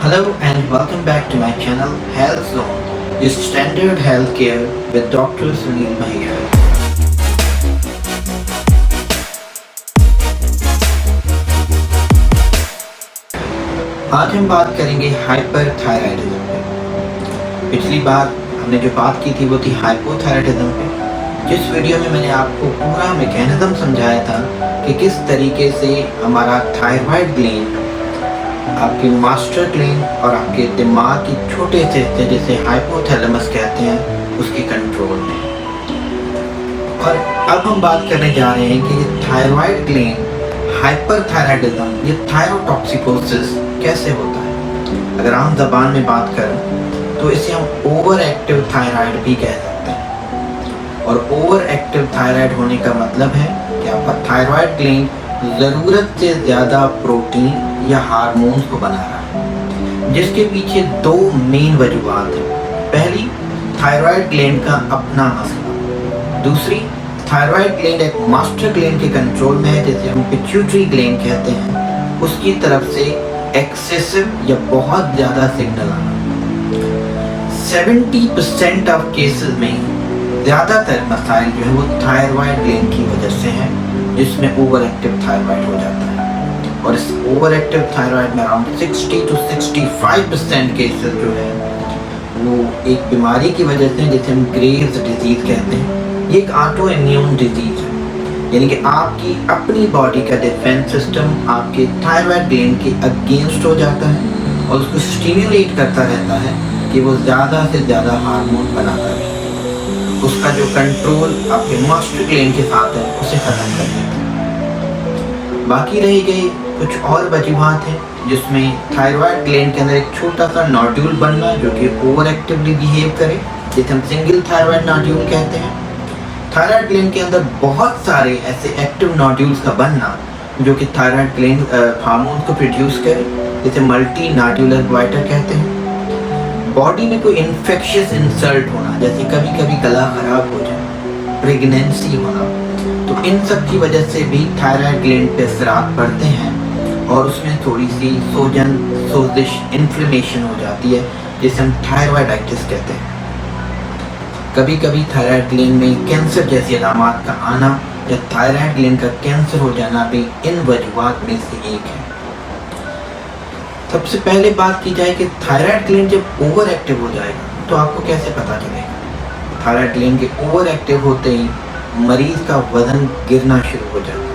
Hello and welcome back to my channel Health Zone, your standard healthcare with Dr. Sunil Maheshwari. आज हम बात करेंगे hyperthyroidism पे। पिछली बार हमने जो बात की थी वो थी हाइपोथायराइडिज्म पे। जिस वीडियो में मैंने आपको पूरा मैकेनिज्म समझाया था कि किस तरीके से हमारा थायराइड ग्लैंड आपकी मास्टर ग्लैंड और आपके दिमाग की छोटे से हिस्से जिसे हाइपोथैलेमस कहते हैं उसके कंट्रोल में। और अब हम बात करने जा रहे हैं कि ये थायराइड ग्लैंड हाइपरथायराइडिज्म ये थायरोटॉक्सिकोसिस कैसे होता है। अगर आम ज़बान में बात करें तो इसे हम ओवर एक्टिव थायराइड भी कह सकते हैं। और ओवर एक्टिव थायराइड होने का मतलब है कि आपका थायराइड ग्लैंड ज़रूरत से ज़्यादा प्रोटीन या हार्मोन्स को बना रहा है, जिसके पीछे दो मेन वजूहात हैं। पहली, थायराइड ग्लैंड का अपना मसला। दूसरी, थायराइड ग्लैंड एक मास्टर ग्लैंड के कंट्रोल में है जिसे हम पिट्यूटरी ग्लैंड कहते हैं, उसकी तरफ से एक्सेसिव या बहुत ज़्यादा सिग्नल आना। 70% ऑफ केसेस में ज़्यादातर मसाइल जो है वो थायराइड ग्लैंड की वजह से हैं, जिसमें ओवर एक्टिव थायराइड हो जाता है। और इस ओवर एक्टिव थायराइड में अराउंड 60 to 65% केसेस जो है वो एक बीमारी की वजह से जिसे हम ग्रेव्स डिजीज कहते हैं। ये एक ऑटो इम्यून डिजीज है, यानी कि आपकी अपनी बॉडी का डिफेंस सिस्टम आपके थायराइड ग्लैंड के अगेंस्ट हो जाता है और उसको स्टिम्युलेट करता रहता है कि वो ज़्यादा से ज़्यादा हार्मोन बनाता है। उसका जो कंट्रोल आपके मास्टर ग्लैंड के साथ है उसे खत्म कर देता है। बाकी रह गई कुछ और वजूहात हैं जिसमें थायराइड ग्लैंड के अंदर एक छोटा सा नोड्यूल बनना जो कि ओवर एक्टिवली बिहेव करे, जिसे हम सिंगल थायराइड नोड्यूल कहते हैं। थायराइड ग्लैंड के अंदर बहुत सारे ऐसे एक्टिव नोड्यूल्स का बनना जो कि थायराइड ग्लैंड हार्मोन को प्रोड्यूस करे, जिसे मल्टी नोड्यूलर ग्वाइटर कहते हैं। बॉडी में कोई इन्फेक्शियस इंसल्ट होना, जैसे कभी कभी गला खराब हो जाए, प्रेगनेंसी होना, तो इन सब की वजह से भी थायराइड ग्लैंड पे असरात पड़ते हैं और उसमें थोड़ी सी सोजन, सोजिश, इन्फ्लेमेशन हो जाती है जिसे हम थायराइडाइटिस कहते हैं। कभी कभी थायराइड ग्लैंड में कैंसर जैसी अलामात का आना या थायराइड ग्लैंड का कैंसर हो जाना भी इन वजूहात में से एक है। सबसे पहले बात की जाए कि थायराइड ग्लैंड जब ओवर एक्टिव हो जाएगा तो आपको कैसे पता चलेगा। थायराइड ग्लैंड के ओवर एक्टिव होते ही मरीज का वजन गिरना शुरू हो जाता है।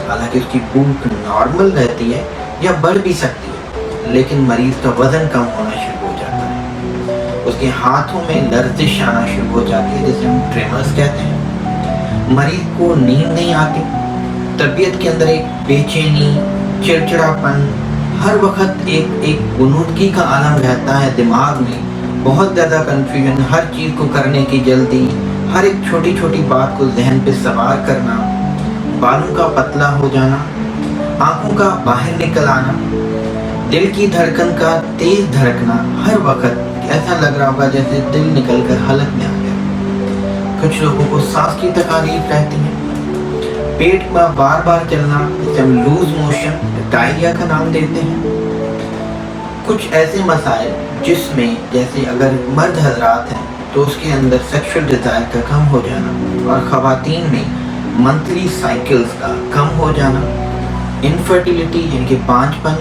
हालांकि उसकी भूख नॉर्मल रहती है या बढ़ भी सकती है, लेकिन मरीज का वजन कम होना शुरू हो जाता है। उसके हाथों में लर्जिश आना शुरू हो जाती है जिसे हम ट्रेमर्स कहते हैं। मरीज को नींद नहीं आती, तबीयत के अंदर एक बेचैनी, चिड़चिड़ापन, हर वक्त एक गुनूदगी का आलम रहता है दिमाग में, बहुत ज़्यादा कन्फ्यूजन, हर चीज़ को करने की जल्दी, हर एक छोटी छोटी बात को जहन पे सवार करना, बालों का पतला हो जाना, आंखों का बाहर निकल आना, दिल की धड़कन का तेज धड़कना, हर वक्त ऐसा लग रहा होगा जैसे दिल निकलकर हलक में आ गया। कुछ लोगों को सांस की तकलीफ रहती है, पेट में बार बार चलना, जिसे हम लूज मोशन, डायरिया का नाम देते हैं। कुछ ऐसे मसाइल जिसमें जैसे अगर मर्द हजरात हैं तो उसके अंदर सेक्सुअल डिज़ायर का कम हो जाना और ख़वातीन में मंथली साइकिल्स का कम हो जाना, इनफर्टिलिटी यानी कि बांझपन,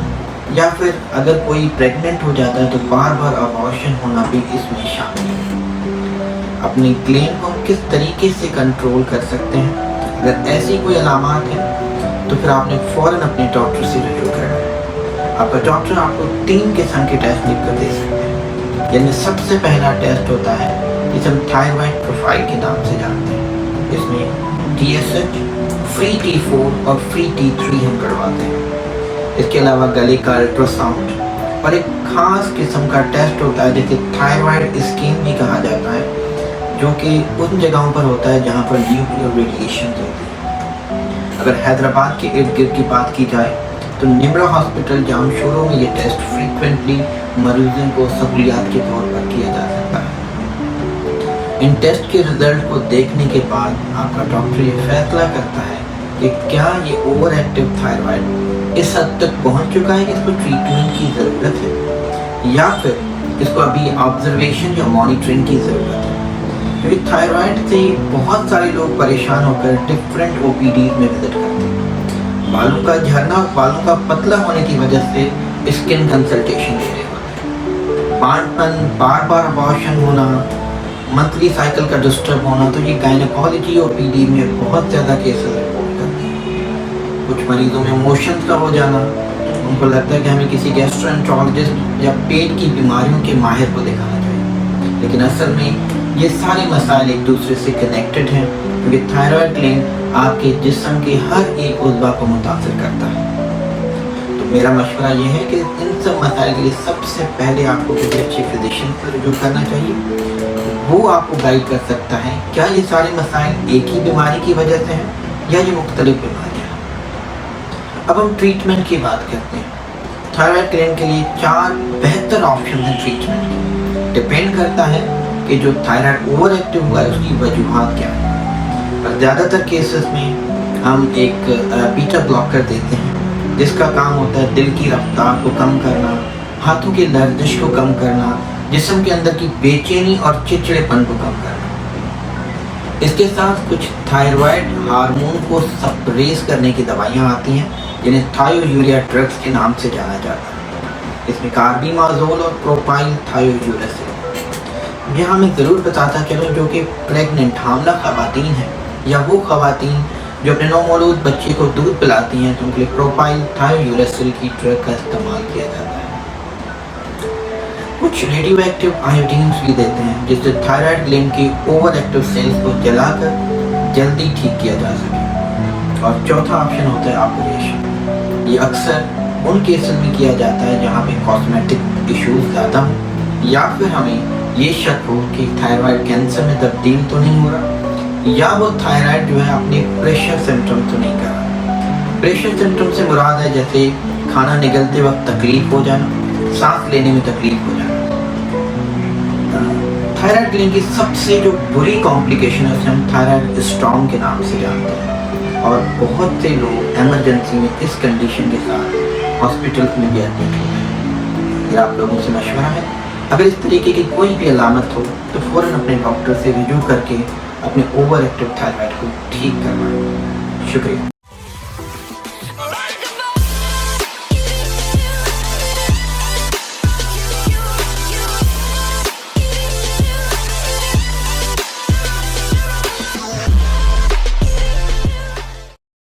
या फिर अगर कोई प्रेग्नेंट हो जाता है तो बार बार अबॉर्शन होना भी इसमें शामिल है। अपनी ग्लैंड को हम किस तरीके से कंट्रोल कर सकते हैं, अगर ऐसी कोई अलामात हैं तो फिर आपने फ़ौरन अपने डॉक्टर से रजू करना है। आपका डॉक्टर आपको 3 किस्म के टेस्ट लिख कर दे सकते हैं। जिनमें सबसे पहला टेस्ट होता है जिसे हम थायराइड प्रोफाइल के नाम से जानते हैं। इसमें TSH, फ्री T4 और फ्री T3 हम करवाते हैं। इसके अलावा गले का अल्ट्रासाउंड और एक ख़ास किस्म का टेस्ट होता है जिसे थायराइड स्कैन भी कहा जाता है, जो कि उन जगहों पर होता है जहाँ पर न्यूक्लियर रेडिएशन होती है। अगर हैदराबाद के इर्द गिर्द की बात की जाए तो निम्रा हॉस्पिटल जामशोरों में ये टेस्ट फ्रीक्वेंटली मरीजों को सहूलियात के तौर पर किया जा सकता है। इन टेस्ट के रिजल्ट को देखने के बाद आपका डॉक्टर ये फैसला करता है कि क्या ये ओवर एक्टिव थायराइड इस हद तक पहुंच चुका है कि इसको ट्रीटमेंट की ज़रूरत है, या फिर इसको अभी ऑब्जर्वेशन या मॉनिटरिंग की ज़रूरत है, क्योंकि थायराइड से बहुत सारे लोग परेशान होकर डिफरेंट ओपीडी में विजिट करते हैं। बालों का झड़ना, बालों का पतला होने की वजह से स्किन कंसल्टेशन ले रहे होते हैं, बांझपन, बार बार अबॉर्शन होना, मंथली साइकिल का डिस्टर्ब होना, तो ये गायनेकोलॉजी ओपीडी में बहुत ज़्यादा केसेस रिपोर्ट करते हैं। कुछ मरीजों में मोशंस का हो जाना, उनको लगता है कि हमें किसी गैस्ट्रोएंटरोलॉजिस्ट या पेट की बीमारियों के माहिर को दिखाना चाहिए, लेकिन असल में ये सारे मसाइल एक दूसरे से कनेक्टेड हैं, क्योंकि थायराइड ग्लैंड आपके जिस्म के हर एक उज़्वा को मुतासिर करता है। तो मेरा मशवरा ये है कि इन सब मसाइल के लिए सबसे पहले आपको किसी अच्छे फिजिशियन से रुजू करना चाहिए। वो आपको गाइड कर सकता है क्या ये सारे मसाइल एक ही बीमारी की वजह से हैं या ये मुख्तलिफ बीमारियाँ हैं। अब हम ट्रीटमेंट की बात करते हैं। थायराइड ग्लैंड के लिए 4 बेहतर ऑप्शन हैं ट्रीटमेंट के। डिपेंड करता है कि जो थायराइड ओवर एक्टिव हुआ है उसकी वजूहात क्या है। पर ज़्यादातर केसेस में हम एक बीटा ब्लॉकर देते हैं, जिसका काम होता है दिल की रफ्तार को कम करना, हाथों की लर्जिश को कम करना, जिस्म के अंदर की बेचैनी और चिड़चिड़ेपन को कम करना। इसके साथ कुछ थायराइड हार्मोन को सप्रेस करने की दवाइयाँ आती हैं, जिन्हें थायोयूरिया ड्रग्स के नाम से जाना जाता है। इसमें कार्बिमाजोल और प्रोपाइल थायोयूरेसिल। यहाँ मैं ज़रूर बताता चलूँ, जो कि प्रेग्नेंट हामला ख़वातीन हैं या वो ख़वातीन जो अपने नौमौलूद बच्चे को दूध पिलाती हैं, तो उनके लिए प्रोपाइल थायोयूरेसिल की ड्रग का इस्तेमाल किया जाता है। कुछ रेडियो एक्टिव आयोडीन्स भी देते हैं, जिससे थायराइड ग्लैंड की ओवर एक्टिव सेल्स को जलाकर जल्दी ठीक किया जा सके। और चौथा ऑप्शन होता है ऑपरेशन। ये अक्सर उन केसेस में किया जाता है जहाँ पे कॉस्मेटिक इश्यूज ज़्यादा हो, या फिर हमें ये शक हो कि थायराइड कैंसर में तब्दील तो नहीं हो रहा, या वो थायराइड जो है अपने प्रेशर सिम्टम तो नहीं कर रहा। प्रेशर सिम्टम से मुराद है जैसे खाना निगलते वक्त तकलीफ हो जाना, सांस लेने में तकलीफ हो जाना। थायराइड ग्लैंड की सबसे जो बुरी कॉम्प्लिकेशन है उसे हम थायराइड स्टॉर्म के नाम से जानते हैं, और बहुत से लोग इमरजेंसी में इस कंडीशन के साथ हॉस्पिटल में भी एडमिट होते हैं। अगर आप लोगों से मशवरा है, अगर इस तरीके की कोई भी अलामत हो तो फ़ौरन अपने डॉक्टर से रिव्यू करके अपने ओवर एक्टिव थायराइड को ठीक करवाएं। शुक्रिया।